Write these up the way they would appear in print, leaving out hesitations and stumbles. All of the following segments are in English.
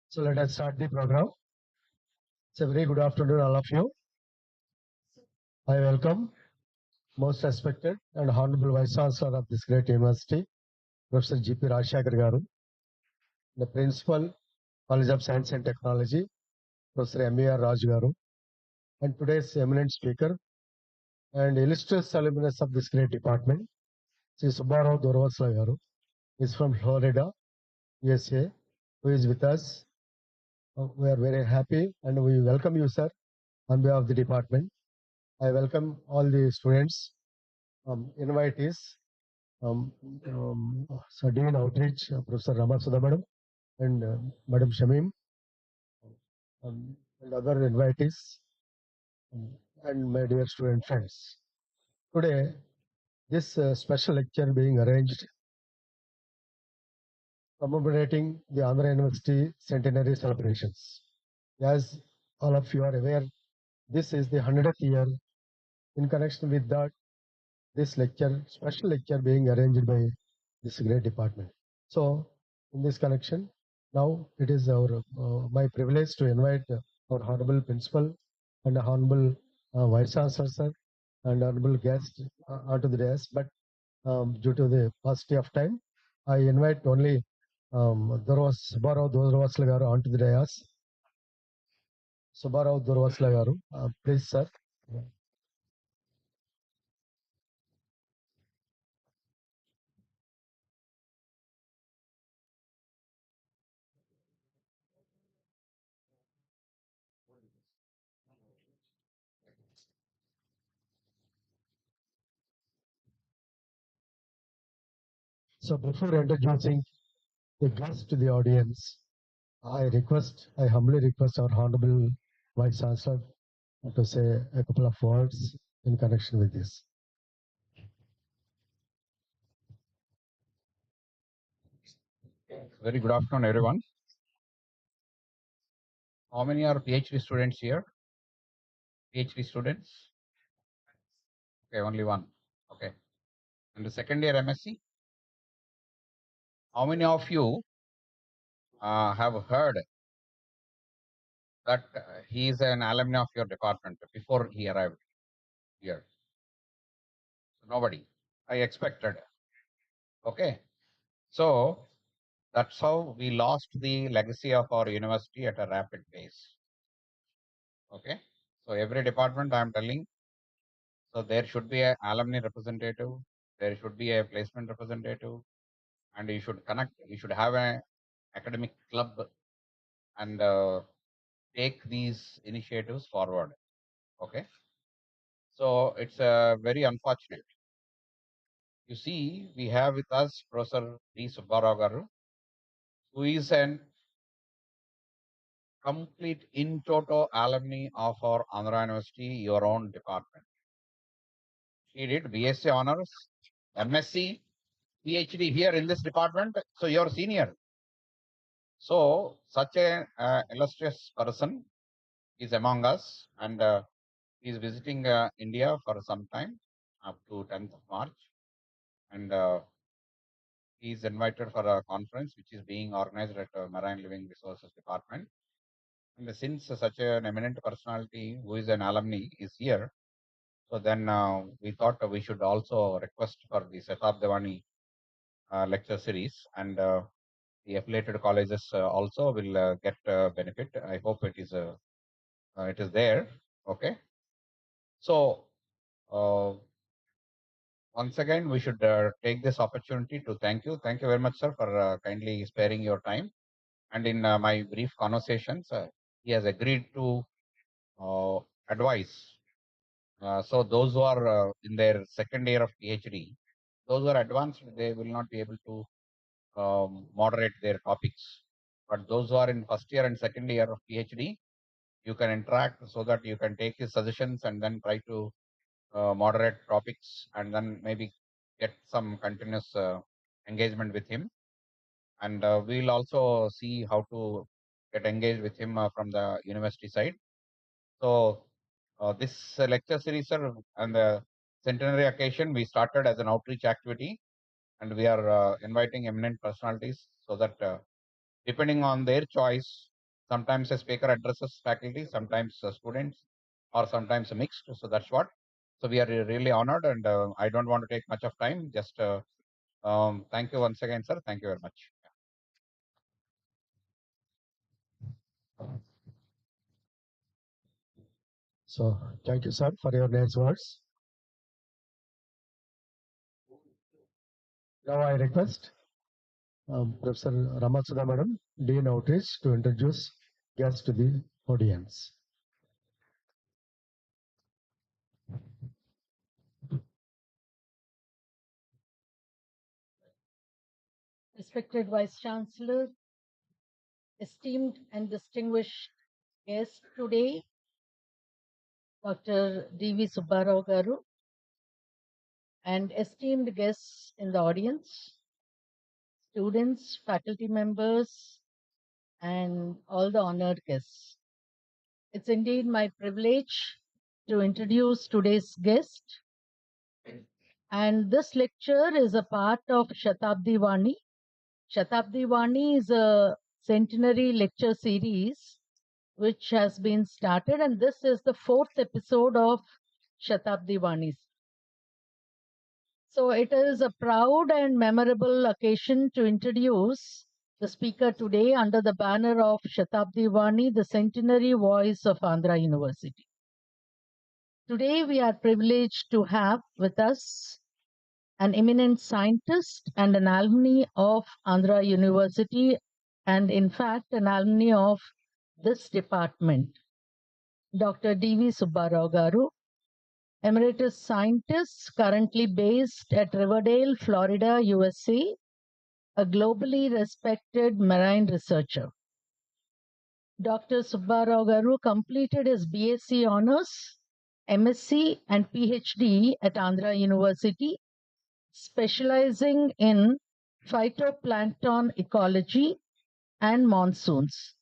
So let us start the program. It's a very good afternoon, all of you. I welcome most respected and honorable Vice Chancellor of this great university, Professor G.P. Rajshekhar Garu, the Principal, College of Science and Technology, Professor M.A.R. Raj Garu, and today's eminent speaker and illustrious alumnus of this great department, Sri Subbarao Dorvasla Garu, is from Florida, USA, who is with us. We are very happy and we welcome you, sir, on behalf of the department. I welcome all the students, invitees, so Dean Outreach, Professor Ramasudha Madam, and Madam Shamim, and other invitees, and my dear student friends. Today, this special lecture being arranged commemorating the Andhra University centenary celebrations. As all of you are aware, this is the 100th year. In connection with that, this lecture, special lecture being arranged by this great department. So, in this connection, now it is our my privilege to invite our honorable principal and honorable vice chancellor sir and honorable guest onto the dais. But due to the paucity of time, I invite only Subbarao Dorvasla garu onto the dais. Subbarao Dorvasla garu, please sir. So before introducing the guest to the audience, I humbly request our Honorable Vice Chancellor to say a couple of words in connection with this. Very good afternoon, everyone. How many are PhD students here? PhD students? Okay, only one. Okay. And the second year MSc? How many of you have heard that he is an alumni of your department before he arrived here? Nobody. I expected. Okay. So that's how we lost the legacy of our university at a rapid pace. Okay. So every department I'm telling, so there should be an alumni representative, there should be a placement representative, and you should connect, you should have an academic club and take these initiatives forward. Okay. So it's very unfortunate. You see, we have with us Professor D. Subbarao Garu, who is an complete in toto alumni of our Andhra University, your own department. He did BSc Honors, MSc, PhD here in this department. So you're senior. So such a illustrious person is among us, and he's visiting India for some time up to 10th of March, and he's invited for a conference which is being organized at Marine Living Resources Department. And since such an eminent personality who is an alumni is here, so then we thought we should also request for the Setab Devani lecture series, and the affiliated colleges also will get benefit. I hope it is there. Okay. So once again, we should take this opportunity to thank you. Thank you very much, sir, for kindly sparing your time. And in my brief conversations, he has agreed to advise. So those who are in their second year of PhD, those who are advanced, they will not be able to moderate their topics. But those who are in first year and second year of PhD, you can interact so that you can take his suggestions and then try to moderate topics, and then maybe get some continuous engagement with him. And we'll also see how to get engaged with him from the university side. So this lecture series, sir, and the centenary occasion, we started as an outreach activity, and we are inviting eminent personalities so that depending on their choice, sometimes a speaker addresses faculty, sometimes students, or sometimes mixed. So that's what. So we are really honored, and I don't want to take much of time. Just thank you once again, sir. Thank you very much. So thank you, sir, for your nice words. Now I request Professor Ramasudha Madam, Dean Outreach, to introduce guests to the audience. Respected Vice Chancellor, esteemed and distinguished guest today, Dr. D.V. Subbarao Garu, and esteemed guests in the audience, students, faculty members, and all the honored guests. It's indeed my privilege to introduce today's guest. And this lecture is a part of Shatabdi Vani. Shatabdi Vani is a centenary lecture series which has been started, and this is the 4th episode of Shatabdi Vanis. So it is a proud and memorable occasion to introduce the speaker today under the banner of Shatabdi Vani, the centenary voice of Andhra University. Today we are privileged to have with us an eminent scientist and an alumni of Andhra University, and in fact an alumni of this department, Dr. D.V. Subbarao Garu, emeritus scientist currently based at Riverdale, Florida, USA, a globally respected marine researcher. Dr. Subbarao Garu completed his BSc Honours, MSc and PhD at Andhra University, specializing in phytoplankton ecology and monsoons.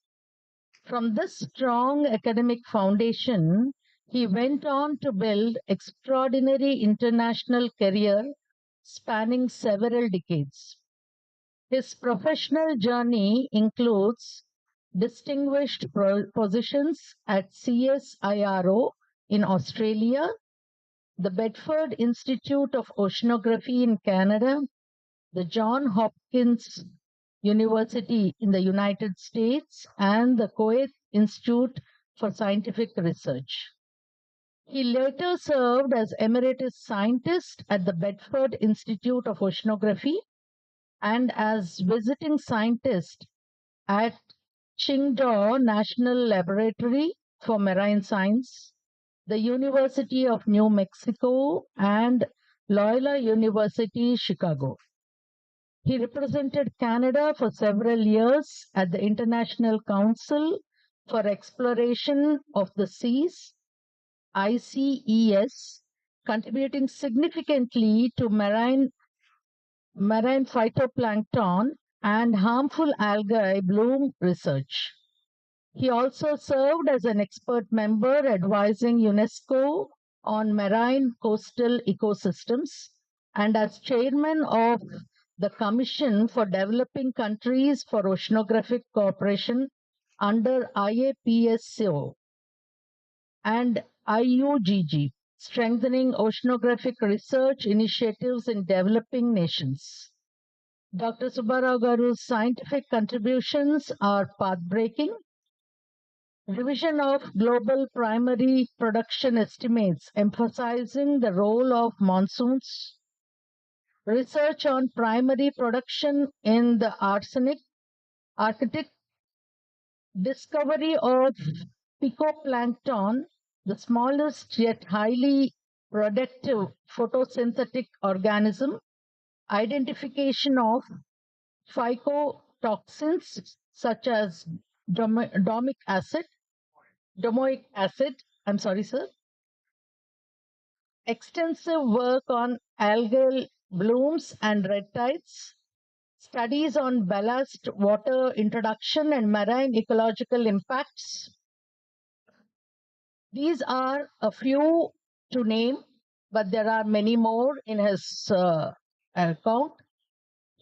From this strong academic foundation, he went on to build extraordinary international career spanning several decades. His professional journey includes distinguished positions at CSIRO in Australia, the Bedford Institute of Oceanography in Canada, the Johns Hopkins University in the United States, and the Kuwait Institute for Scientific Research. He later served as emeritus scientist at the Bedford Institute of Oceanography and as visiting scientist at Qingdao National Laboratory for Marine Science, the University of New Mexico, and Loyola University, Chicago. He represented Canada for several years at the International Council for Exploration of the Seas, ICES, contributing significantly to marine phytoplankton and harmful algae bloom research. He also served as an expert member advising UNESCO on marine coastal ecosystems and as chairman of the Commission for Developing Countries for Oceanographic Cooperation under IAPSO and IUGG, strengthening oceanographic research initiatives in developing nations. Dr. Subbarao Garu's scientific contributions are pathbreaking. Revision of global primary production estimates emphasizing the role of monsoons. Research on primary production in the Arctic. Discovery of phytoplankton, the smallest yet highly productive photosynthetic organism. Identification of phycotoxins such as domoic acid. I'm sorry, sir. Extensive work on algal blooms and red tides. Studies on ballast water introduction and marine ecological impacts. These are a few to name, but there are many more in his account.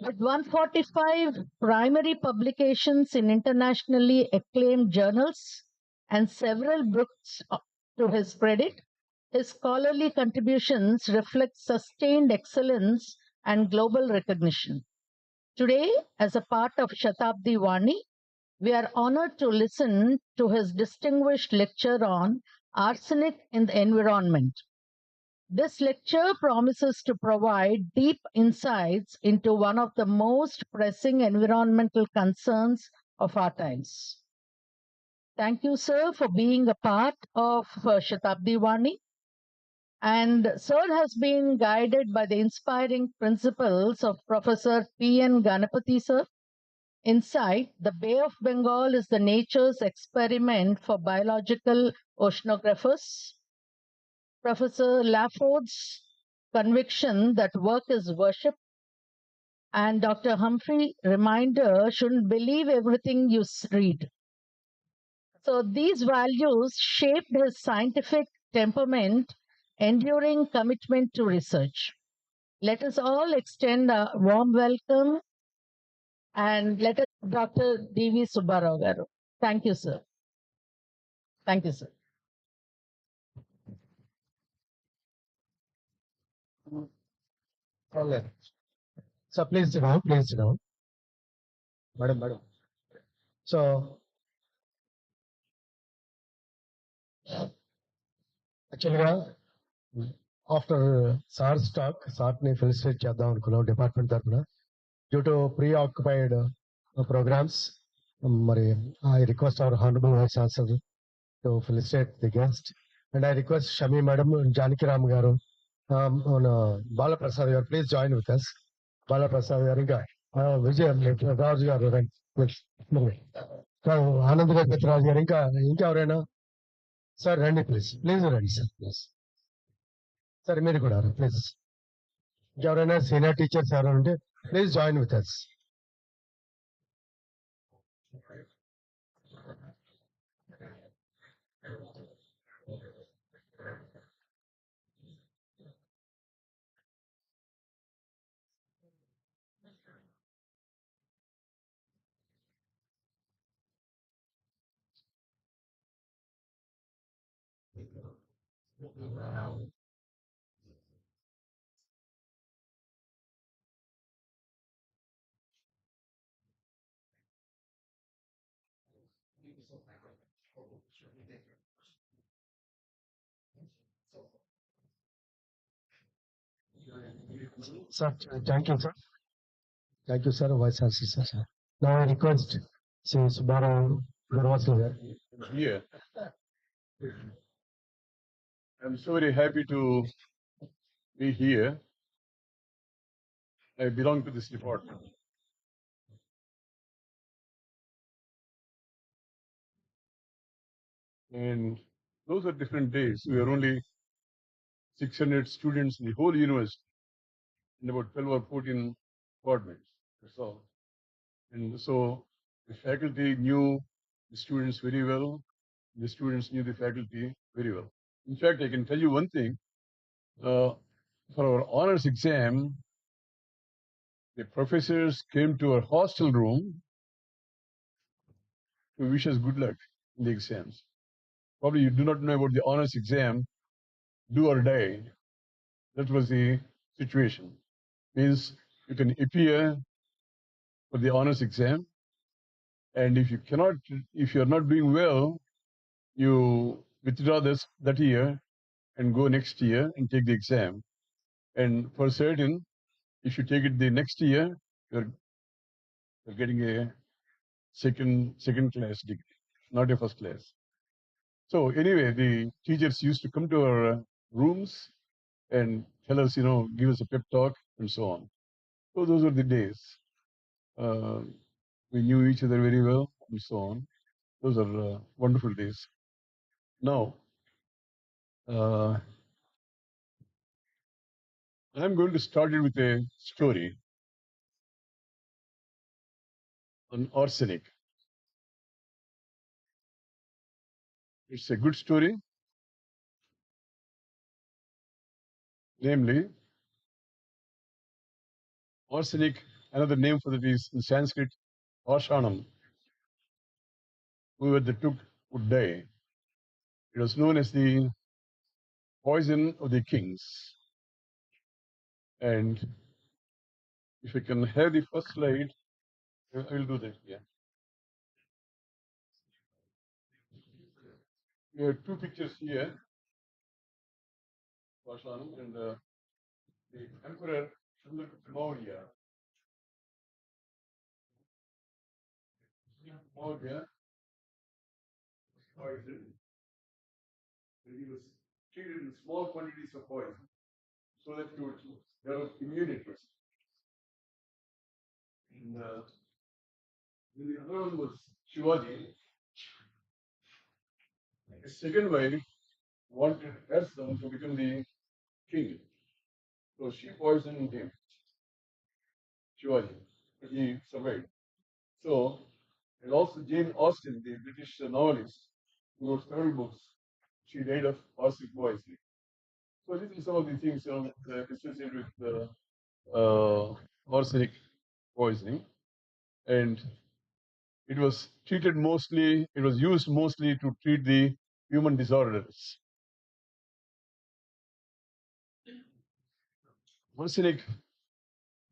With 145 primary publications in internationally acclaimed journals and several books to his credit, his scholarly contributions reflect sustained excellence and global recognition. Today, as a part of Shatabdi Vani, we are honored to listen to his distinguished lecture on arsenic in the environment. This lecture promises to provide deep insights into one of the most pressing environmental concerns of our times. Thank you, sir, for being a part of Shatabdi Vani. And sir has been guided by the inspiring principles of Professor P.N. Ganapathy, sir. Inside, the Bay of Bengal is the nature's experiment for biological oceanographers. Professor Lafford's conviction that work is worship, and Dr. Humphrey reminder shouldn't believe everything you read. So these values shaped his scientific temperament, enduring commitment to research. Let us all extend a warm welcome and let us Dr. D.V. Subbarao Garu. Thank you, sir. Thank you, sir. So please sit down, please sit down. Madam. So actually, after SARS talk, SARS-ni felicitate చేద్దాం అనుకున్నాం department తరఫున. Due to preoccupied programs, I request our Honorable Vice Chancellor to felicitate the guest. And I request Shami Madam and Janaki Ram Garu on Bala Prasad. Please join with us. Bala Prasad, Vijay రాజు గారు రండి please. Anand గారు పెద్దరాజు గారు ఇంకా ఎవరైనా sir రండి please రండి sir please. Sir మీరు కూడా ప్లీజ్. ఇంకెవరైనా సీనియర్ టీచర్స్ ఎవరైనా ఉంటే please join with us. Sir thank you sir. Thank you sir. Vice chancellor sir. నా request Subbarao Guruvasulu garu. Here. I'm so very happy to be here. I belong to this department. And those are different days. We are only 600 students in the whole university in about 12 or 14 departments. That's all. And so the faculty knew the students very well. The students knew the faculty very well. In fact, I can tell you one thing. For our honors exam, the professors came to our hostel room to wish us good luck in the exams. Probably you do not know about the honors exam, do or die. That was the situation. Means you can appear for the honors exam, and if you are not doing well, you withdraw that year and go next year and take the exam. And for certain, if you take it the next year, you're getting a second class degree, not a first class. So anyway, the teachers used to come to our rooms and tell us, give us a pep talk and so on. So those were the days. We knew each other very well and so on. Those are wonderful days. Now, I'm going to start it with a story on arsenic. It's a good story. Namely, arsenic, another name for that is in Sanskrit, Arshanam. Whoever they took would die. It was known as the poison of the kings. And if I can have the first slide, I will do that. Yeah. We have two pictures here. Arshanam and the Emperor Maurya. Maurya poison. And he was treated in small quantities of poison so that he would develop immunity. And the other one was Shivaji. His second wife wanted her son to become the king. So she poisoned him, Shivaji, but he survived. So, and also Jane Austen, the British novelist, who wrote several books, she died of arsenic poisoning. So these are some of the things associated with arsenic poisoning. And it was used mostly to treat the human disorders. Arsenic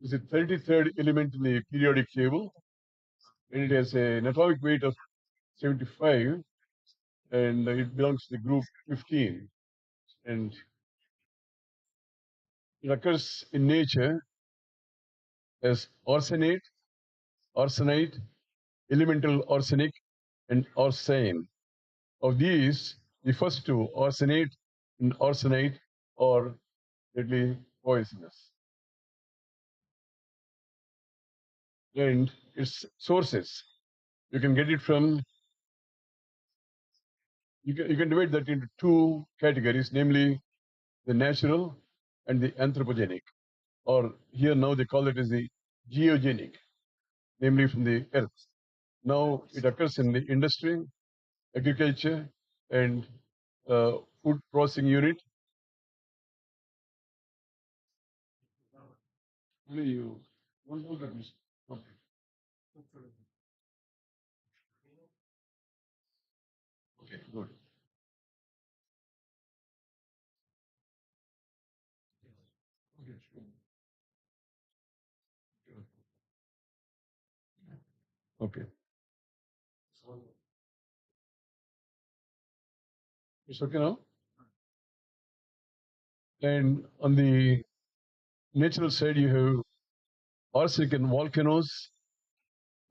is the 33rd element in the periodic table, and it has an atomic weight of 75, and it belongs to the group 15. And it occurs in nature as arsenate, arsenite, elemental arsenic, and arsine. Of these, the first two, arsenate and arsenite, are deadly poisonous. and its sources. You can get it from, you can divide that into two categories, namely the natural and the anthropogenic, or here now they call it as the geogenic, namely from the earth. Now it occurs in the industry, agriculture, and food processing unit. Only you. Okay. Okay, good. Okay. It's okay now? And on the natural side, you have arsenic in volcanoes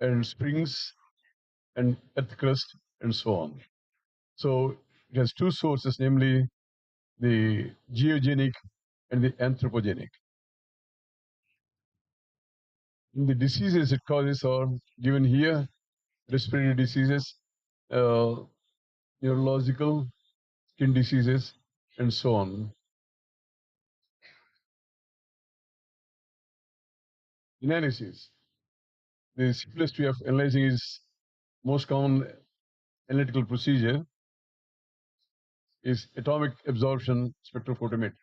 and springs and earth crust and so on. So it has two sources, namely the geogenic and the anthropogenic. The diseases it causes are given here: respiratory diseases, neurological, skin diseases, and so on. Analysis. The simplest way of analyzing is most common analytical procedure is atomic absorption spectrophotometry.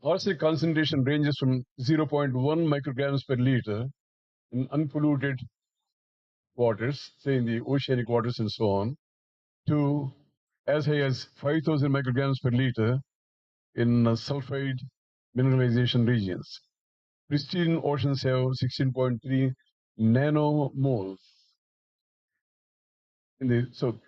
Arsenic concentration ranges from 0.1 micrograms per liter in unpolluted waters, say in the oceanic waters and so on, to as high as 5,000 micrograms per liter in sulfide mineralization regions. Pristine oceans have 16.3 nanomoles. So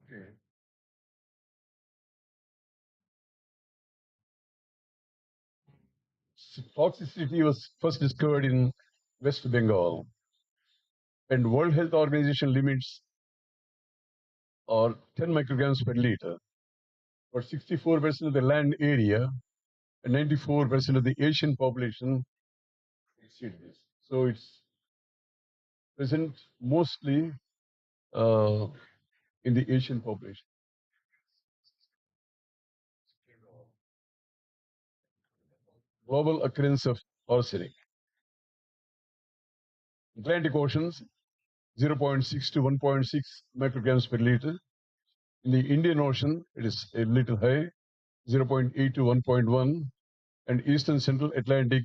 okay. Toxicity was first discovered in West Bengal, and World Health Organization limits are 10 micrograms per liter, but 64% of the land area and 94% of the Asian population exceed this. So it's present mostly uh, in the Asian population. Global occurrence of arsenic. Atlantic Oceans, 0.6 to 1.6 micrograms per liter. In the Indian Ocean, it is a little high, 0.8 to 1.1. And Eastern Central Atlantic,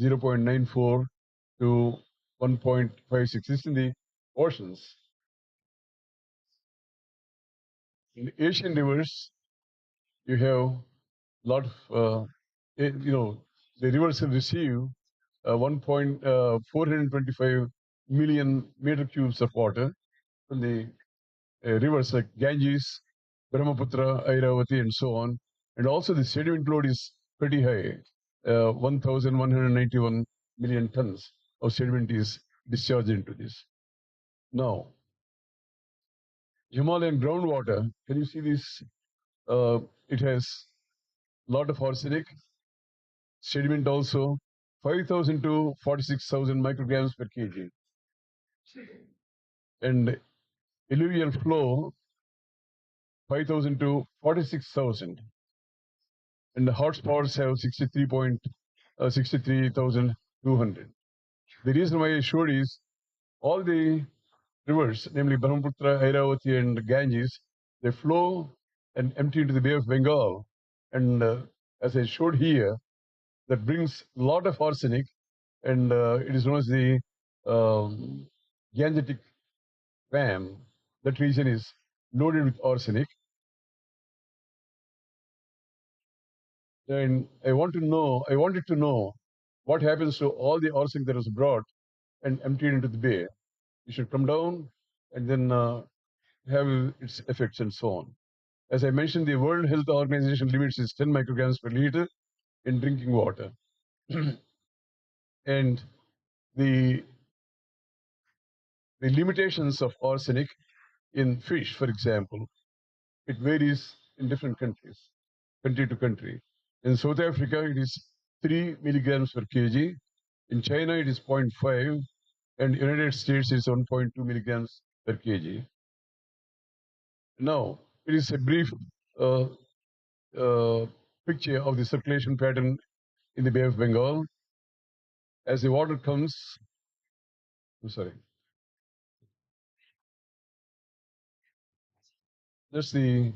0.94 to 1.56. This is in the oceans. In the Asian rivers, you have a lot of, the rivers have received 1.425 million meter cubes of water from the rivers like Ganges, Brahmaputra, Airavati, and so on. And also the sediment load is pretty high. 1,191 million tons of sediment is discharged into this. Now, Himalayan groundwater, can you see this? It has a lot of arsenic, sediment also, 5,000 to 46,000 micrograms per kg. And alluvial flow, 5,000 to 46,000. And the hotspots have 63,200. The reason why I showed is all the rivers, namely Brahmaputra, Airavati, and Ganges, they flow and empty into the Bay of Bengal. And as I showed here, that brings a lot of arsenic, and it is known as the Gangetic Ram. That region is loaded with arsenic. And I wanted to know what happens to all the arsenic that was brought and emptied into the bay. It should come down and then have its effects and so on. As I mentioned, the World Health Organization limits is 10 micrograms per liter in drinking water. And the limitations of arsenic in fish, for example, it varies in different countries, country to country. In South Africa, it is 3 milligrams per kg. In China, it is 0.5, and United States is 1.2 milligrams per kg. Now, it is a brief uh, picture of the circulation pattern in the Bay of Bengal. As the water comes, I'm sorry, that's the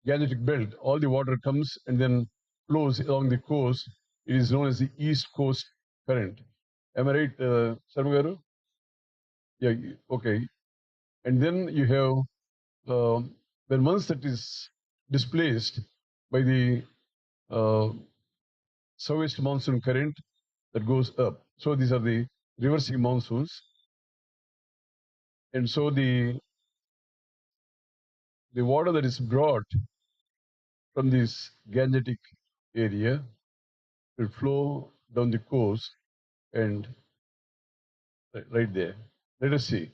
Gangetic belt. All the water comes and then flows along the coast. It is known as the East Coast Current. Am I right, Sarmagaru? Yeah, okay. And then you have, when once that is displaced by the southwest monsoon current that goes up. So these are the reversing monsoons. And so the water that is brought from this Gangetic area will flow down the coast and right there. Let us see.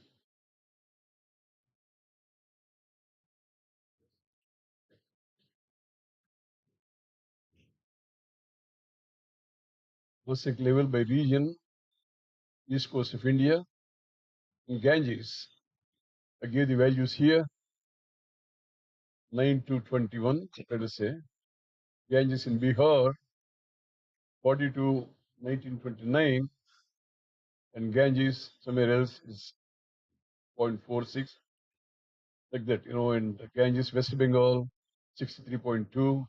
Arsenic level by region, east coast of India, in Ganges. I gave the values here, 9 to 21, let us say. Ganges in Bihar, 40 to 1929, and Ganges somewhere else is 0.46, like that, and Ganges, West Bengal, 63.2,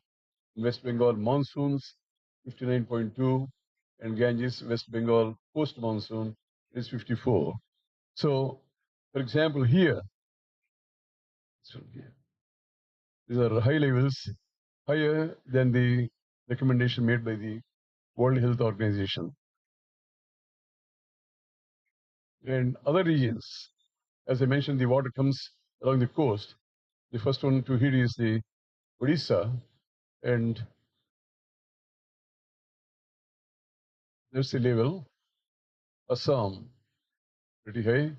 West Bengal monsoons, 59.2, and Ganges, West Bengal post monsoon is 54. So, for example, here, these are high levels, higher than the recommendation made by the World Health Organization. And other regions, as I mentioned, the water comes along the coast. The first one to hit is the Odisha, and there's the level. Assam, pretty high.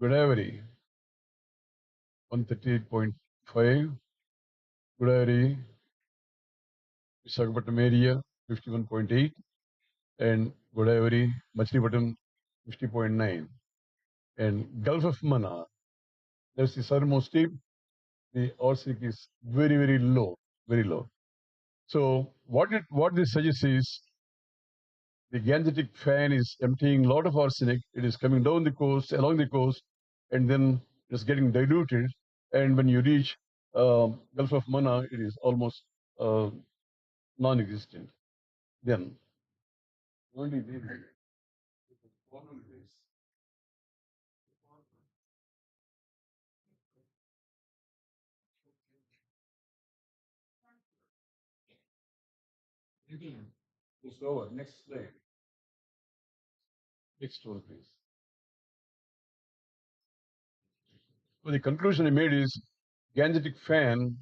Godavari, 138.5. Godavari, Visakhapatnam area, 51.8. And Godavari, Machilipatnam, 50.9. And Gulf of Mannar, that's the southernmost tip. The arsenic is very, very low, very low. So what this suggests is the Gangetic fan is emptying a lot of arsenic. It is coming down the coast, along the coast, and then it's getting diluted. And when you reach Gulf of Mannar, it is almost non-existent. Then only the problem is it's over. Next slide. Next one, please. So the conclusion I made is Gangetic fan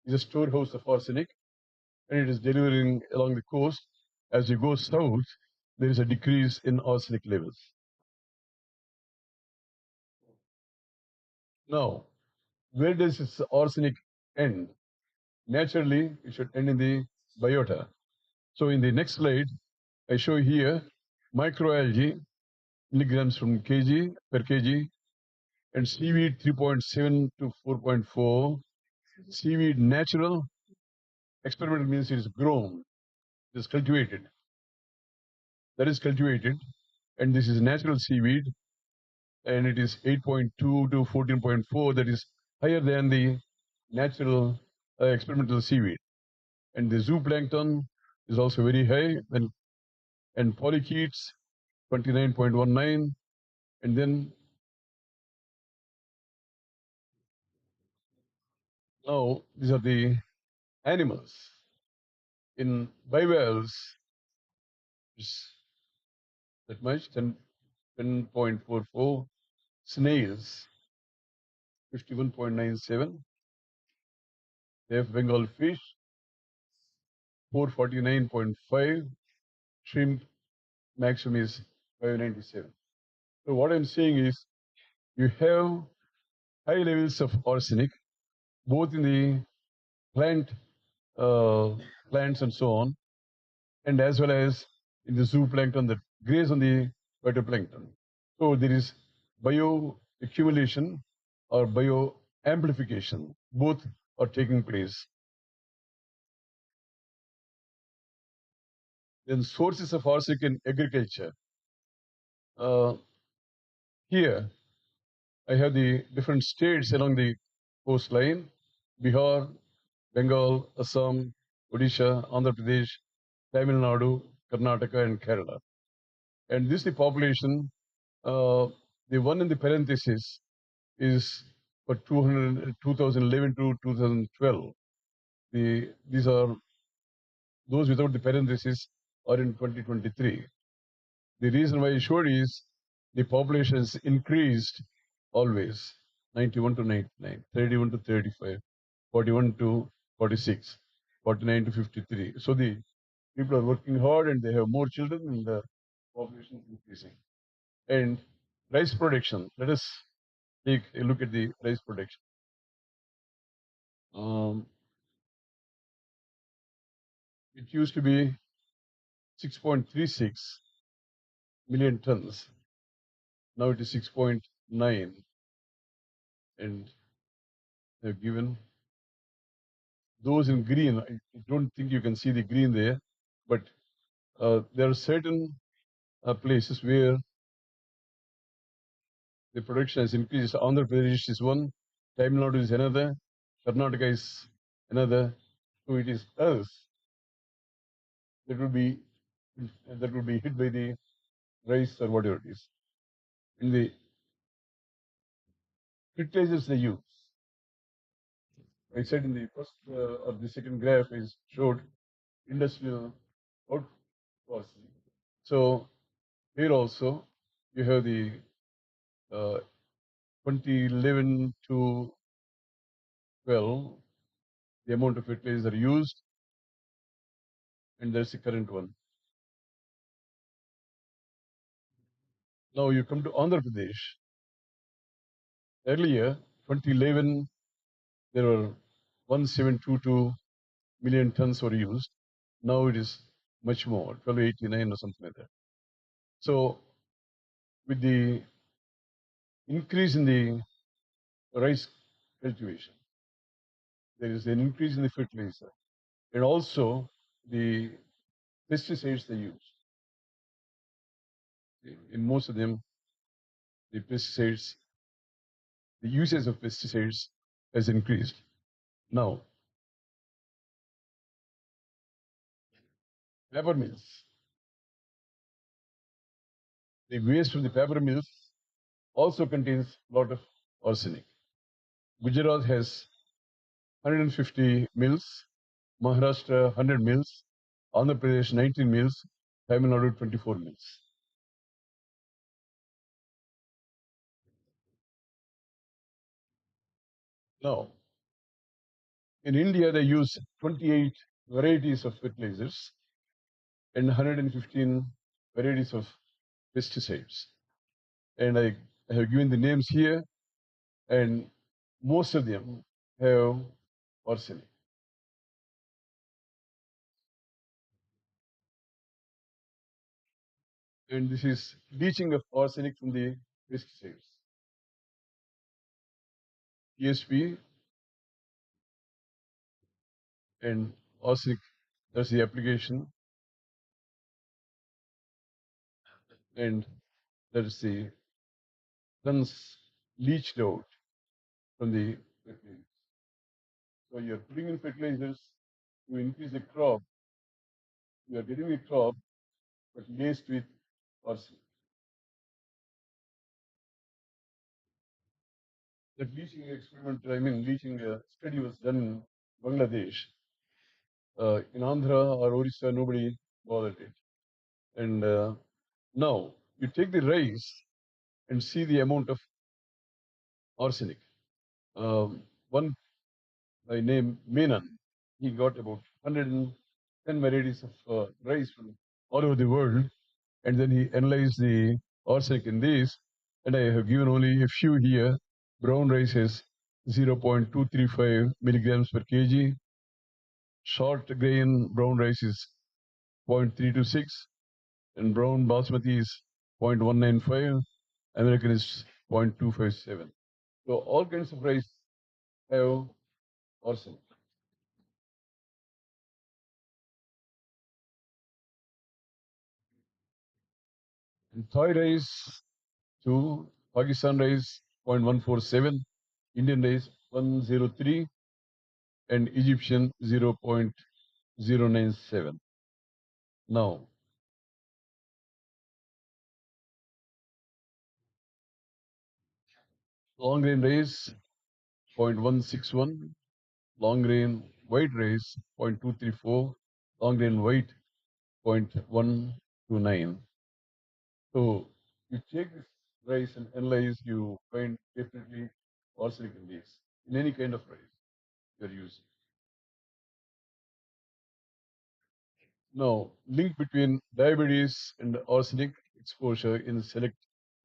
is a storehouse of arsenic, and it is delivering along the coast. As you go south, there is a decrease in arsenic levels. Now, where does this arsenic end? Naturally, it should end in the biota. So in the next slide, I show here microalgae, milligrams from kg per kg, and seaweed 3.7 to 4.4. Seaweed natural, experimental means it is grown, it is cultivated. That is cultivated, and this is natural seaweed, and it is 8.2 to 14.4, that is higher than the natural experimental seaweed. And the zooplankton is also very high, and polychaetes 29.19, and then now these are the animals. In bivalves, it's that much, 10.44, snails, 51.97, they have Bengal fish, 449.5, shrimp maximum is 597. So what I'm saying is you have high levels of arsenic, both in the plants and so on, and as well as in the zooplankton that graze on the phytoplankton. So there is bioaccumulation or bioamplification. Both are taking place. Then sources of arsenic in agriculture. Here, I have the different states along the coastline: Bihar, Bengal, Assam, Odisha, Andhra Pradesh, Tamil Nadu, Karnataka, and Kerala. And this is the population. The one in the parenthesis is for 2011 to 2012. These are those without the parenthesis are in 2023. The reason why I showed is the population has increased always, 91 to 99, 31 to 35, 41 to 46, 49 to 53. So the people are working hard and they have more children and the population is increasing. And rice production, let us take a look at the rice production. It used to be 6.36 million tons. Now it is 6.9. And they've given those in green. I don't think you can see the green there, but there are certain places where the production has increased. Andhra Pradesh is one, Tamil Nadu is another, Karnataka is another. So it is us that would be hit by the rice or whatever it is. In the fertilizers they use. I said in the first or the second graph is showed industrial outsourcing. So here also you have the 2011 to 12, the amount of fertilizer used, and there's the current one. Now you come to Andhra Pradesh. Earlier, 2011, there were 1722 million tons were used. Now it is much more, 1289 or something like that. So with the increase in the rice cultivation, there is an increase in the fertilizer and also the pesticides they use. In most of them, the pesticides, the usage of pesticides has increased. Now, paper mills. The waste from the paper mills also contains a lot of arsenic. Gujarat has 150 mills, Maharashtra 100 mills, Andhra Pradesh 19 mills, Tamil Nadu 24 mills. Now, in India, they use 28 varieties of fertilizers and 115 varieties of pesticides. And I have given the names here, and most of them have arsenic. And this is leaching of arsenic from the pesticides. ESP and arsenic, that's the application, and that is the tons leached out from the fertilizers. So you're putting in fertilizers to increase the crop. You are getting the crop, but laced with arsenic. That leaching experiment, leaching study was done in Bangladesh. In Andhra or Orissa, nobody bothered it. And now you take the rice and see the amount of arsenic. One by name Menon, he got about 110 varieties of rice from all over the world, and then he analyzed the arsenic in these. And I have given only a few here. Brown rice has 0.235 milligrams per kg. Short grain brown rice is 0.326, and brown basmati is 0.195. American is 0.257. So all kinds of rice have arsenic. And Thai rice, 2, Pakistan rice 0.147, Indian rice 103, and Egyptian 0.097. Now, long grain rice 0.161, long grain white rice 0.234, long grain white 0.129. So you take this rice and analyze, you find definitely arsenic in these, in any kind of rice you're using. Now, link between diabetes and arsenic exposure in select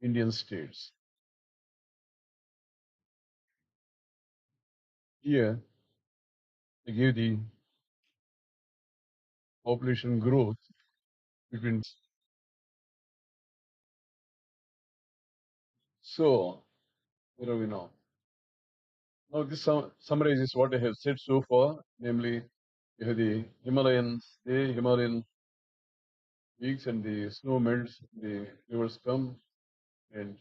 Indian states. Here, they give the population growth between. So, where are we now? Now, this summarizes what I have said so far, namely, you have the Himalayan peaks and the snow melts, the rivers come, and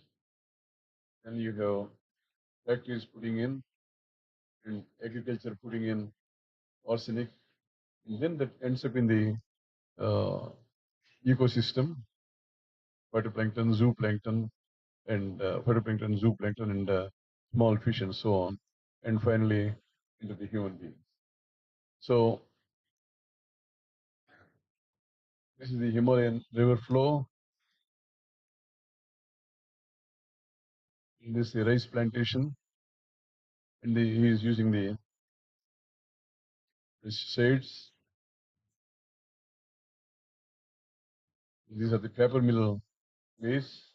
then you have factories putting in and agriculture putting in arsenic, and then that ends up in the ecosystem, phytoplankton, zooplankton, and phytoplankton, zooplankton, and small fish, and so on, and finally into the human beings. So this is the Himalayan river flow. This is the rice plantation, and he is using the pesticides. These are the paper mill waste.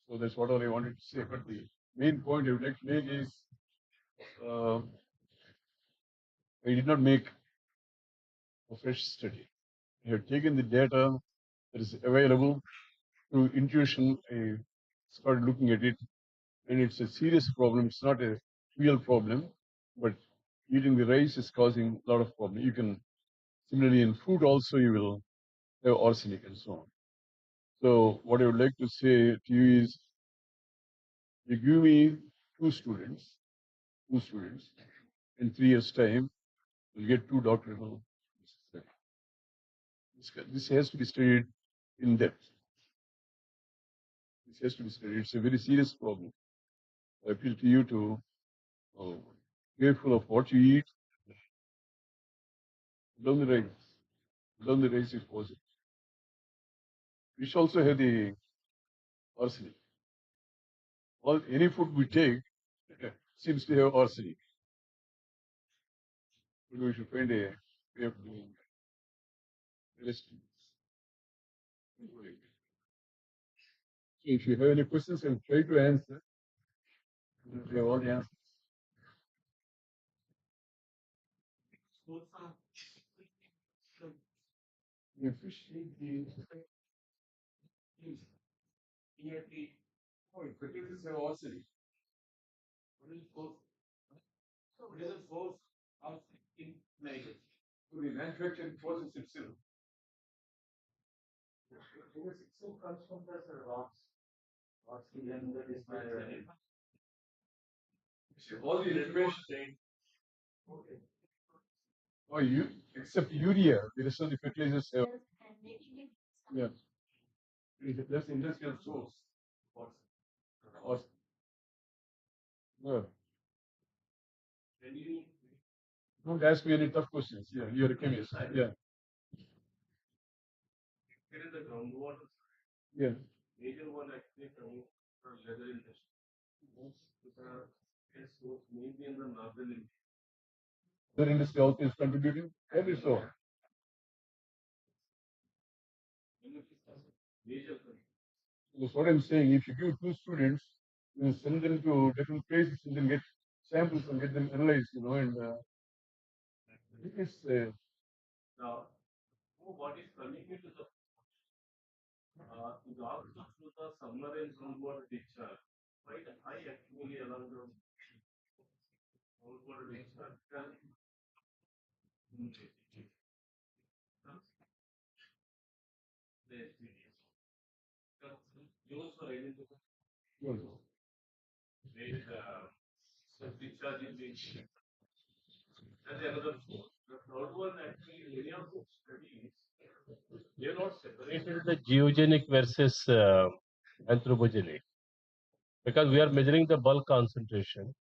So that's what all I wanted to say. But the main point I would like to make is I did not make a fresh study. I have taken the data that is available through intuition. I started looking at it, and it's a serious problem. It's not a real problem, but eating the rice is causing a lot of problem. You can similarly in food also you will have arsenic and so on. So what I would like to say to you is, you give me two students, in 3 years' time, you'll get two doctoral. This has to be studied in depth. This has to be studied. It's a very serious problem. I appeal to you to be careful of what you eat. Down the rice. Down the rice if possible. We should also have the arsenic. Any food we take seems to have arsenic. But we should find a way of doing the rest. So if you have any questions, I'll try to answer. We have all the answers. The fish eat the potatoes have arsenic. So the manufacturing process itself. Itself comes from the rocks. All the information. Oh, you except urea, the rest of the fertilizers have. Yeah. That's the industrial source. Yeah. Don't ask me any tough questions. Yeah, you're a chemist. Yeah. It is the groundwater. Yeah. Major one actually coming from leather industry. It's mainly in the northern India. The industry also is contributing. Every so. Major. That's what I'm saying. If you give two students, you send them to different places and then get samples and get them analyzed, and it is. Now, what is coming into the is also through the submarine groundwater discharge. Quite high actually along the groundwater discharge. Those were identified. Discharge is being shared. And the another the third one actually many of the studies they are not separated The geogenic versus anthropogenic, because we are measuring the bulk concentration.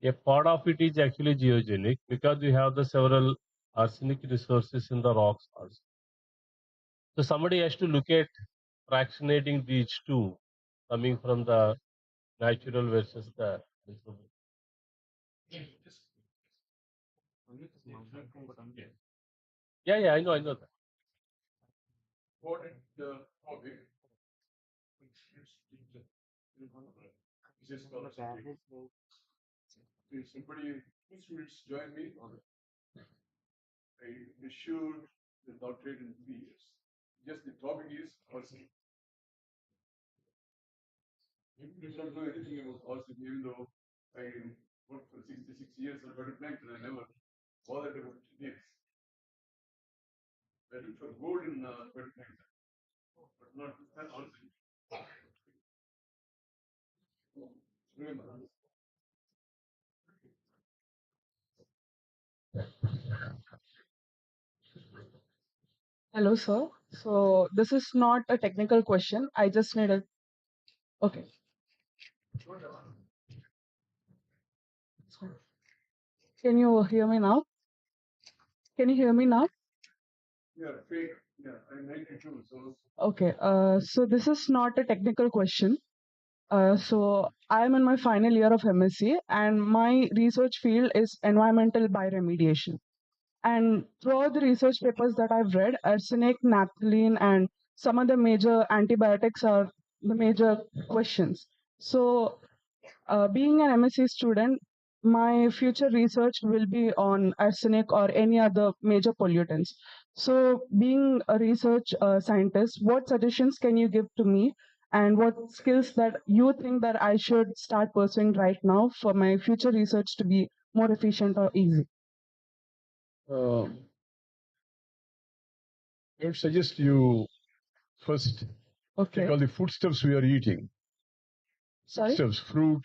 A part of it is actually geogenic because we have the several arsenic resources in the rocks also. So somebody has to look at fractionating these two, coming from the natural versus the anthropogenic. Yeah, I know that. Important topic. If somebody, two students join me on it, I assured the doctorate in 3 years. Just the topic is arsenic. You do not know anything about arsenic, even though I worked for 66 years on phytoplankton, I never bothered about this. I looked for gold in phytoplankton, but not arsenic. Remember. Hello, sir. So this is not a technical question. I just need a. Okay. Can you hear me now? Can you hear me now? Yeah, fake. Yeah, I'm 92, so. Okay. So this is not a technical question. So I am in my final year of MSc, and my research field is environmental bioremediation. And throughout the research papers that I've read, arsenic, naphthalene, and some other major antibiotics are the major questions. So, being an MSc student, my future research will be on arsenic or any other major pollutants. So, being a research scientist, what suggestions can you give to me, and what skills that you think that I should start pursuing right now for my future research to be more efficient or easy? I would suggest you first Okay. take all the foodstuffs we are eating. Sorry? Foodstuffs, fruit,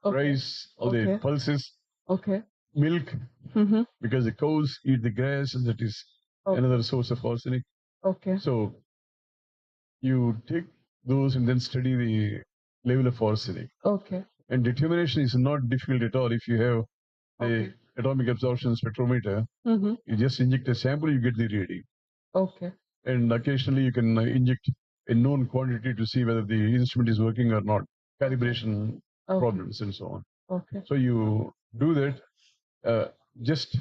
Okay. rice, all the Okay. pulses, Okay. milk, Mm-hmm. because the cows eat the grass, and that is Okay. another source of arsenic. Okay. So you take those and then study the level of arsenic. Okay. And determination is not difficult at all. If you have the Okay. atomic absorption spectrometer, Mm-hmm. you just inject a sample, you get the reading. Okay. And occasionally you can inject a known quantity to see whether the instrument is working or not, calibration Okay. problems and so on. Okay. So you do that. Just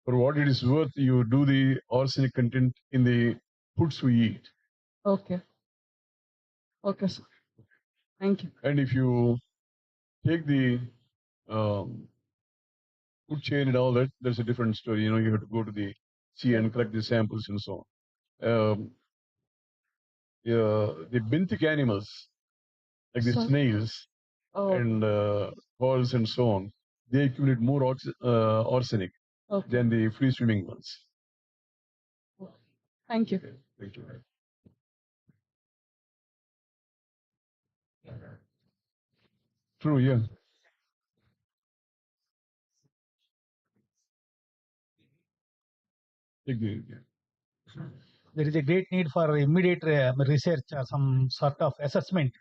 for what it is worth, you do the arsenic content in the foods we eat. Okay. Okay, sir. Thank you. And if you take the food chain and all that, there's a different story. You have to go to the sea and collect the samples and so on. The benthic animals, like the Sorry? snails Oh, and corals and so on, they accumulate more arsenic okay. than the free swimming ones. Thank you. Thank you. True, yeah. Agree, yeah. There is a great need for immediate research or some sort of assessment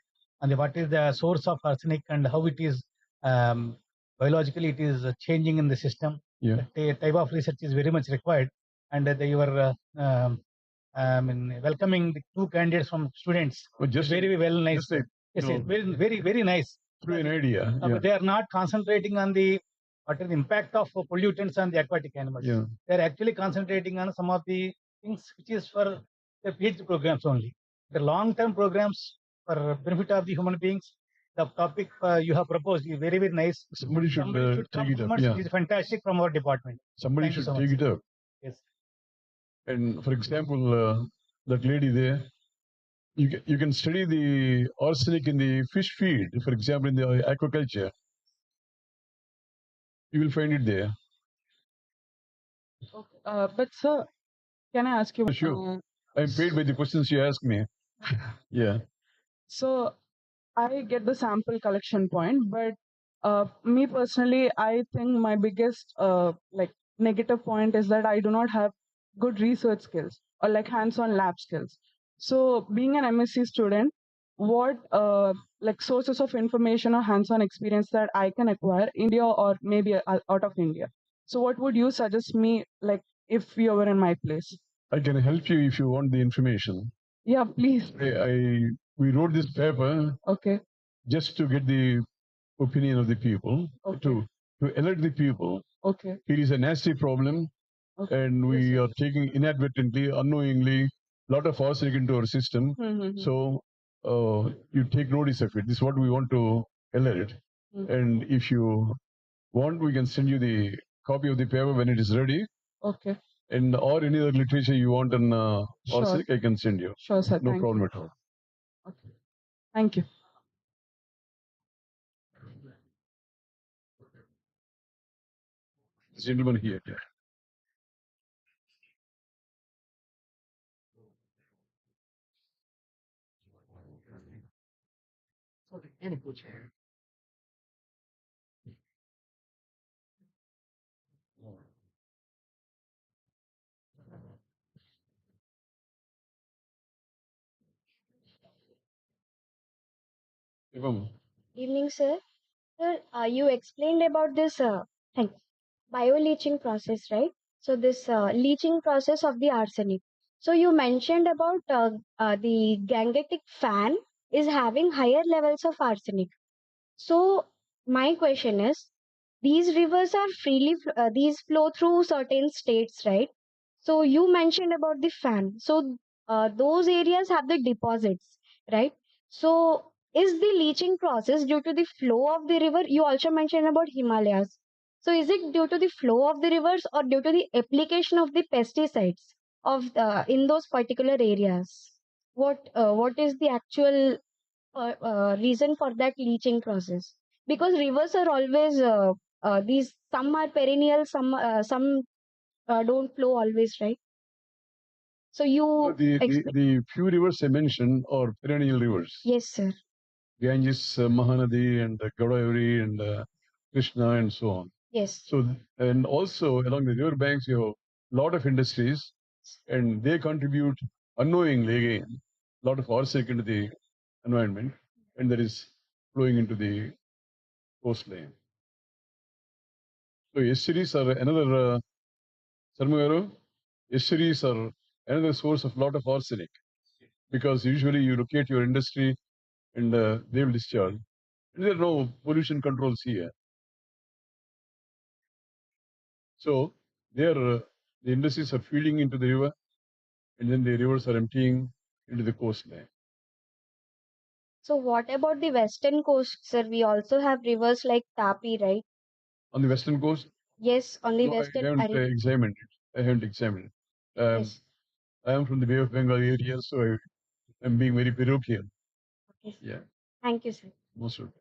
on what is the source of arsenic and how it is biologically it is changing in the system, Yeah. That type of research is very much required, and they were welcoming the two candidates from students. Well, just very well nice. just like, Yes, you yes, know, very nice. through an idea. Yeah. But they are not concentrating on the what is the impact of pollutants on the aquatic animals. Yeah. They are actually concentrating on some of the things which is for the PhD programs only. The long-term programs for benefit of the human beings. The topic you have proposed is very nice. Somebody should take it up. Compliment. Yeah. It is fantastic from our department. Somebody Thank you should so take much, it up. Yes. And for example, that lady there, you can study the arsenic in the fish feed. For example, in the aquaculture, you will find it there. Okay. But sir, can I ask you? Sure. I'm paid by the questions you ask me. Yeah. So I get the sample collection point, but me personally, I think my biggest like negative point is that I do not have good research skills or like hands-on lab skills. So being an MSc student, what like sources of information or hands-on experience that I can acquire in India or maybe out of India? So what would you suggest me like if you were in my place? I can help you if you want the information. Yeah, please. We wrote this paper. Okay. Just to get the opinion of the people, Okay. to alert the people. Okay. It is a nasty problem, Okay. and we are taking inadvertently, unknowingly, a lot of arsenic into our system. Mm-hmm. So you take notice of it. This is what we want to alert. Mm. And if you want, we can send you the copy of the paper when it is ready. Okay. And or any other literature you want on Sure. arsenic, I can send you. Sure, sir. No Thank problem you. at all. Okay. Thank you. This gentleman here. Yeah. Shivam. Evening, sir. Sir, you explained about this thank bioleaching process, right? So this leaching process of the arsenic. So you mentioned about the Gangetic fan is having higher levels of arsenic. So my question is, these rivers are these flow through certain states, right? So you mentioned about the fan. So those areas have the deposits, right? So is the leaching process due to the flow of the river? You also mentioned about Himalayas. So is it due to the flow of the rivers or due to the application of the pesticides of in those particular areas? What is the actual reason for that leaching process? Because rivers are always these, some are perennial, some don't flow always, right? So you The few rivers I mentioned are perennial rivers. Yes, sir. Ganges, Mahanadi, and Godavari, and Krishna, and so on. Yes. So, and also along the river banks, you have a lot of industries, and they contribute unknowingly again a lot of arsenic into the environment, and that is flowing into the coastline. So estuaries are another Sarmagaru, estuaries are another source of a lot of arsenic, because usually you locate your industry and they will discharge. And there are no pollution controls here. So the industries are feeding into the river, and then the rivers are emptying into the coastline. So what about the western coast, sir? We also have rivers like Tapi, right? On the western coast? Yes, on the No, western. I haven't examined it. I haven't examined it. Yes. I am from the Bay of Bengal area, so I'm being very parochial. Okay. Yeah. Thank you, sir. Most of it.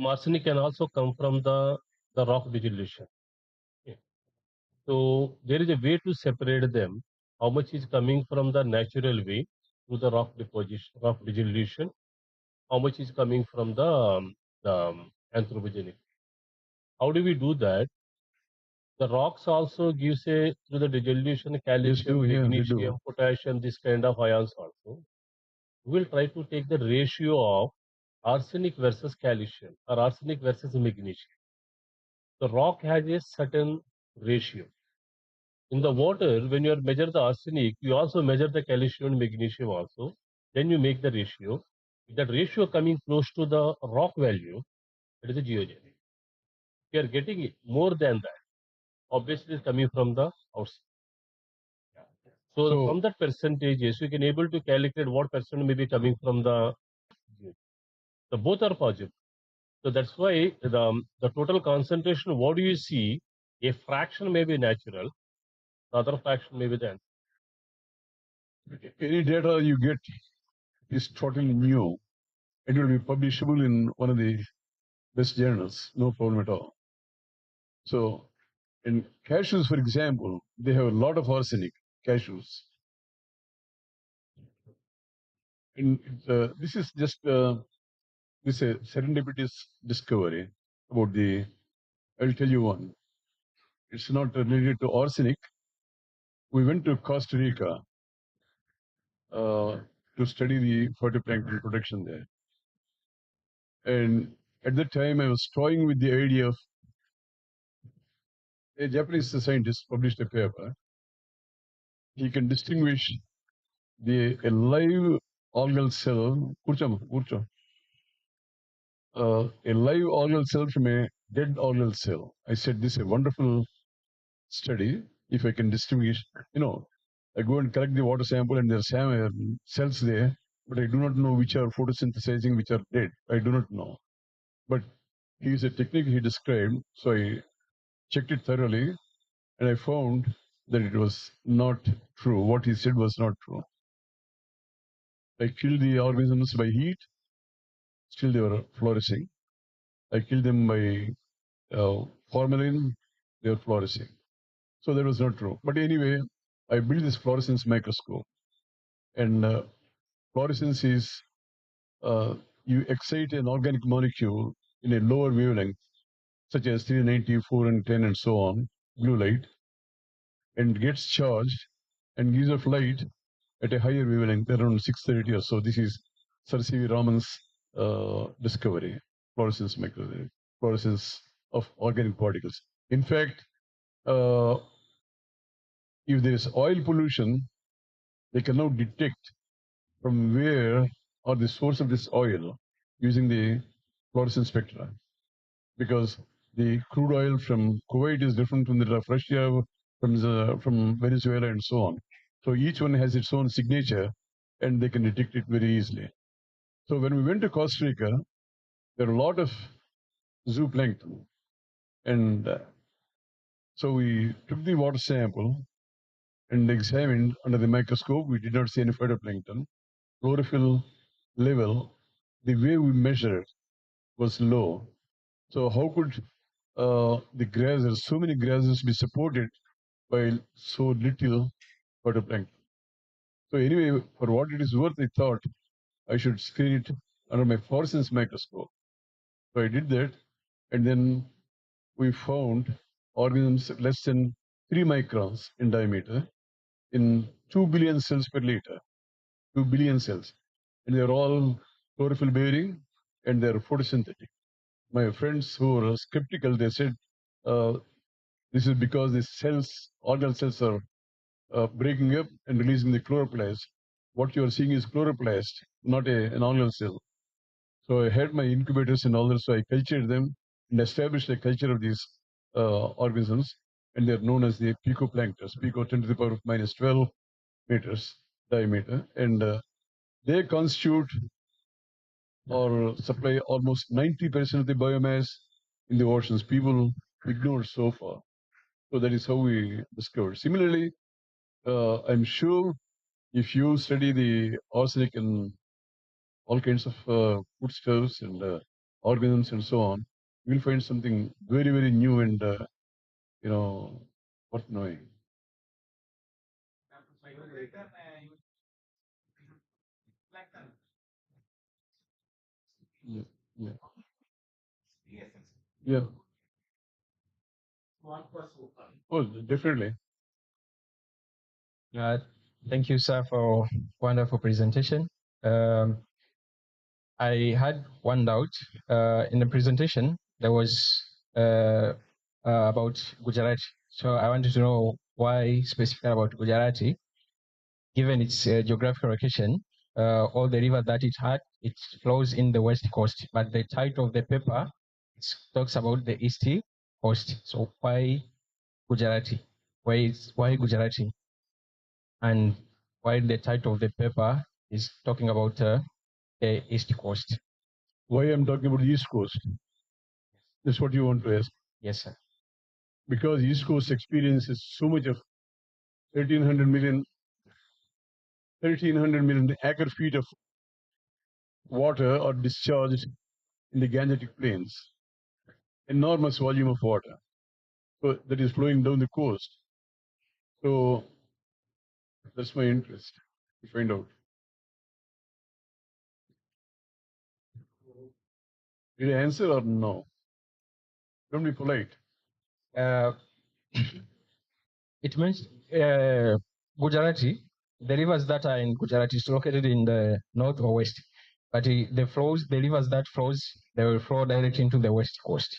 Arsenic can also come from the rock dissolution. Okay. So there is a way to separate them. How much is coming from the natural way through the rock deposition, rock dissolution? How much is coming from the anthropogenic? How do we do that? The rocks also gives a through the dissolution calcium, yeah, they magnesium, do. potassium, this kind of ions also. We will try to take the ratio of arsenic versus calcium or arsenic versus magnesium. The rock has a certain ratio. In the water, when you measure the arsenic, you also measure the calcium and magnesium also. Then you make the ratio. If that ratio coming close to the rock value, it is a geogenic. If you are getting it more than that, obviously it's coming from the outside. So from that percentages, you can able to calculate what percent may be coming from the. So both are positive. So that's why the total concentration. What do you see? A fraction may be natural, the other fraction may be then. Any data you get is totally new. It will be publishable in one of the best journals, no problem at all. So, in cashews, for example, they have a lot of arsenic, cashews. And this is just this serendipitous discovery about the, I'll tell you one. It's not related to arsenic. We went to Costa Rica to study the phytoplankton production there. And at that time, I was toying with the idea of a Japanese scientist published a paper. He can distinguish a live algal cell, a live algal cell from a dead algal cell. I said, this is a wonderful study. If I can distinguish, I go and collect the water sample and there are cells there, but I do not know which are photosynthesizing, which are dead. I do not know. But here's a technique he described. So I checked it thoroughly and I found that it was not true. What he said was not true. I killed the organisms by heat, still they were flourishing. I killed them by formalin, they were flourishing. So that was not true. But anyway, I built this fluorescence microscope. And fluorescence is you excite an organic molecule in a lower wavelength, such as 390, 410, and so on, blue light, and gets charged and gives off light at a higher wavelength, around 630 or so. This is Sir C.V. Raman's discovery, fluorescence of organic particles. In fact, if there is oil pollution, they can now detect from where or the source of this oil using the fluorescence spectra. Because the crude oil from Kuwait is different from the of Russia, from Venezuela, and so on. So each one has its own signature, and they can detect it very easily. So when we went to Costa Rica, there are a lot of zooplankton, and so we took the water sample and examined under the microscope. We did not see any phytoplankton. Chlorophyll level, the way we measured, was low. So how could the grasses, so many grasses, be supported by so little phytoplankton? So anyway, for what it is worth, I thought I should screen it under my fluorescence microscope. So I did that, and then we found organisms less than 3 microns in diameter in 2 billion cells per liter, 2 billion cells. And they're all chlorophyll bearing and they're photosynthetic. My friends who were skeptical, they said, this is because the cells, organelle cells are breaking up and releasing the chloroplast. What you are seeing is chloroplast, not an organelle cell. So I had my incubators and all that, so I cultured them and established a culture of these organisms, and they're known as the picoplanktons, pico 10 to the power of minus 12 meters diameter, and they constitute or supply almost 90% of the biomass in the oceans. People ignored so far. So that is how we discovered. Similarly, I'm sure if you study the arsenic in all kinds of foodstuffs and organisms and so on, you will find something very, very new and worth knowing. Yeah. Yeah. Yeah. Oh, definitely. Thank you, sir, for wonderful presentation. I had one doubt in the presentation. There was about Gujarati. So I wanted to know why specifically about Gujarati, given its geographical location. All the river that it had, it flows in the west coast, but the title of the paper talks about the east coast. So why Gujarati? Why Gujarati? And why the title of the paper is talking about the east coast? Why I'm talking about the East Coast? That's what you want to ask. Yes, sir. Because East Coast experiences so much of 1,300 million acre feet of water are discharged in the Gangetic Plains. Enormous volume of water that is flowing down the coast. So that's my interest to find out. Did I answer or no? Don't be polite. It means Gujarati, the rivers that are in Gujarati is located in the north or west, but the rivers that flows, they will flow directly into the west coast,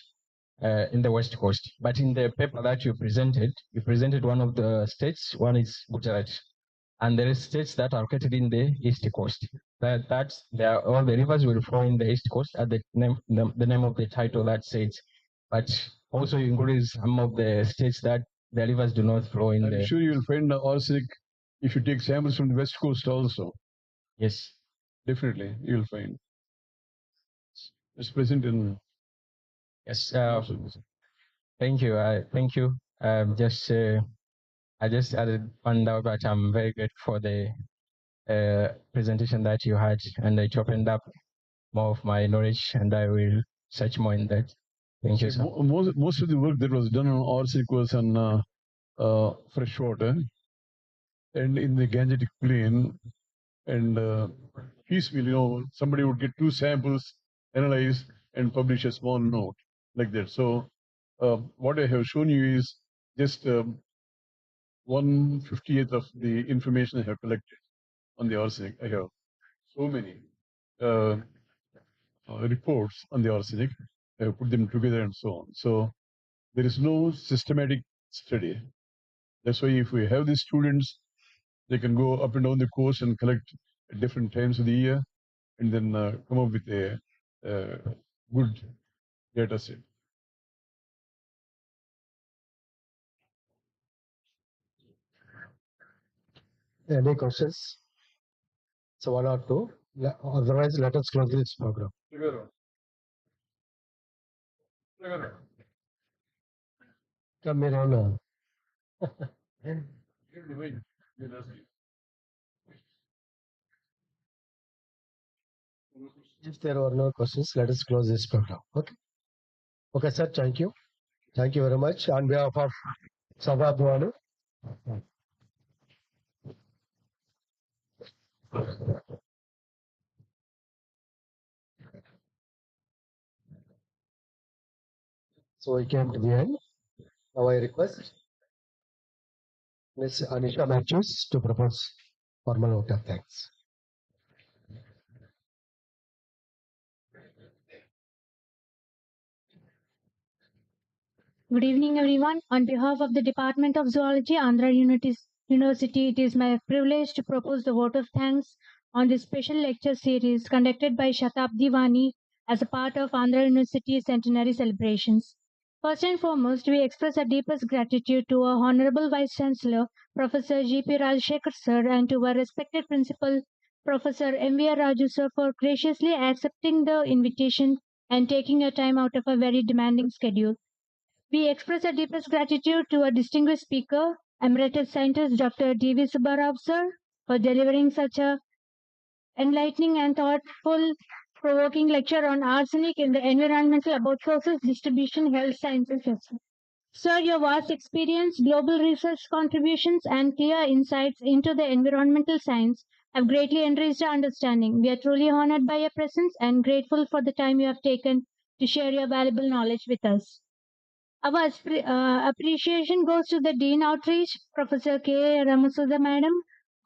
in the west coast. But in the paper that you presented one of the states, one is Gujarati, and there are states that are located in the east coast. All the rivers will flow in the east coast at the name of the title that says, but also you include some of the states that the rivers do not flow in I'm sure you will find the arsenic if you take samples from the west coast also. Yes. Definitely, you will find. It's present in. Yes. Thank you. Thank you. I just added one doubt, but I'm very grateful for the presentation that you had, and it opened up more of my knowledge, and I will search more in that. Thank you, sir. Most of the work that was done on arsenic was on fresh water and in the Gangetic Plain, and piecemeal, somebody would get 2 samples, analyze, and publish a small note like that. So what I have shown you is just 1/50th of the information I have collected on the arsenic. I have so many reports on the arsenic. I have put them together and so on. So there is no systematic study. That's why if we have these students, they can go up and down the coast and collect at different times of the year, and then come up with a good data set. Any questions? So one or two. Otherwise, let us close this program. Come here, Anna. If there are no questions, let us close this program. Okay. Okay, sir. Thank you. Thank you very much. On behalf of Sabha Bhavani. So we came to the end. Now I request Ms. Anisha Matthews to propose formal vote of thanks. Good evening, everyone. On behalf of the Department of Zoology, Andhra University, it is my privilege to propose the vote of thanks on this special lecture series conducted by Shatabdi Vani as a part of Andhra University centenary celebrations. First and foremost, we express our deepest gratitude to our Honorable Vice Chancellor, Professor G.P. Rajshekhar Sir, and to our respected Principal, Professor M.V.R. Raju Sir, for graciously accepting the invitation and taking your time out of a very demanding schedule. We express our deepest gratitude to our distinguished speaker, Emeritus Scientist Dr. D.V. Subbarao Sir, for delivering such a enlightening and thoughtful, provoking lecture on arsenic in the environmental about sources, distribution, health sciences. Sir, your vast experience, global research contributions, and clear insights into the environmental science have greatly enriched our understanding. We are truly honored by your presence and grateful for the time you have taken to share your valuable knowledge with us. Our appreciation goes to the Dean Outreach, Professor K. Ramasudha Madam,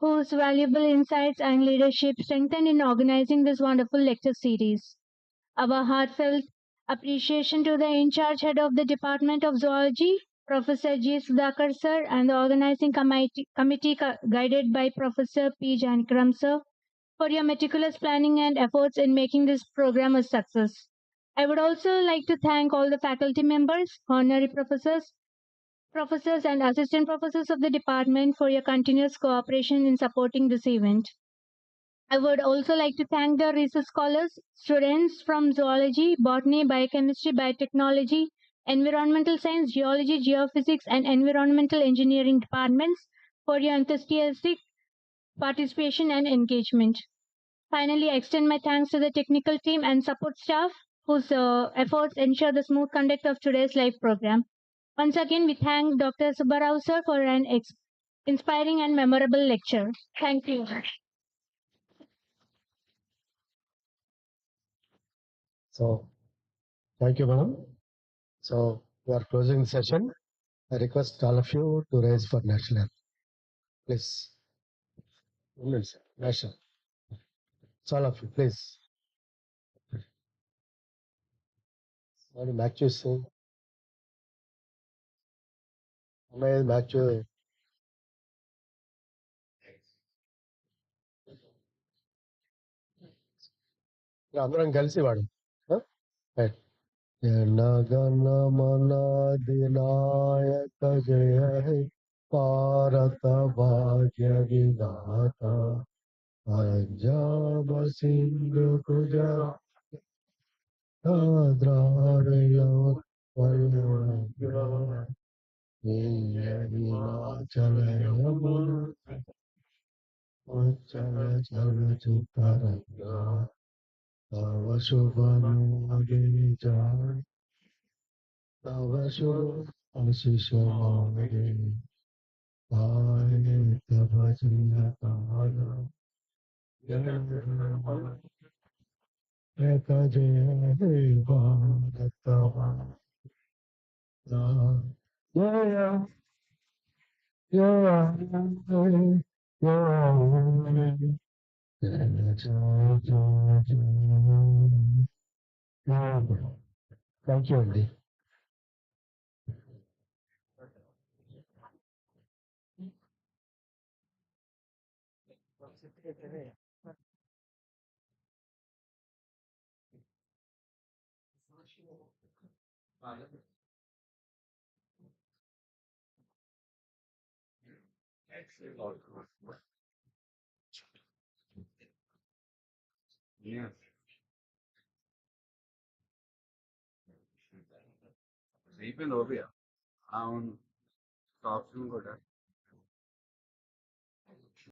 whose valuable insights and leadership strengthened in organizing this wonderful lecture series. Our heartfelt appreciation to the in-charge head of the Department of Zoology, Professor G. Sudhakar sir, and the organizing committee guided by Professor P. Janikram sir, for your meticulous planning and efforts in making this program a success. I would also like to thank all the faculty members, honorary professors and assistant professors of the department for your continuous cooperation in supporting this event. I would also like to thank the research scholars, students from zoology, botany, biochemistry, biotechnology, environmental science, geology, geophysics, and environmental engineering departments for your enthusiastic participation and engagement. Finally, I extend my thanks to the technical team and support staff whose efforts ensure the smooth conduct of today's live program. Once again, we thank Dr. Subbarao sir for an inspiring and memorable lecture. Thank you. So, thank you, madam. So, we are closing the session. I request all of you to raise for national anthem. Please. National. So, all of you, please. What match you say? Match అందరం కలిసి వాడు right जनगणमनाधिनायक जय हे भारत भाग्य विधाता पंजाब सिंधु गुजरात हिमाचल यमुना चल चल चुतरंगा तव शुभ नागे जाए तव शुभ आशीष मांगे पाए तव चिन्ह एक जय हे Bharat Thank you, Andy. Yes. అయిపోయింది ఓపిక అవును ఆప్షన్ కూడా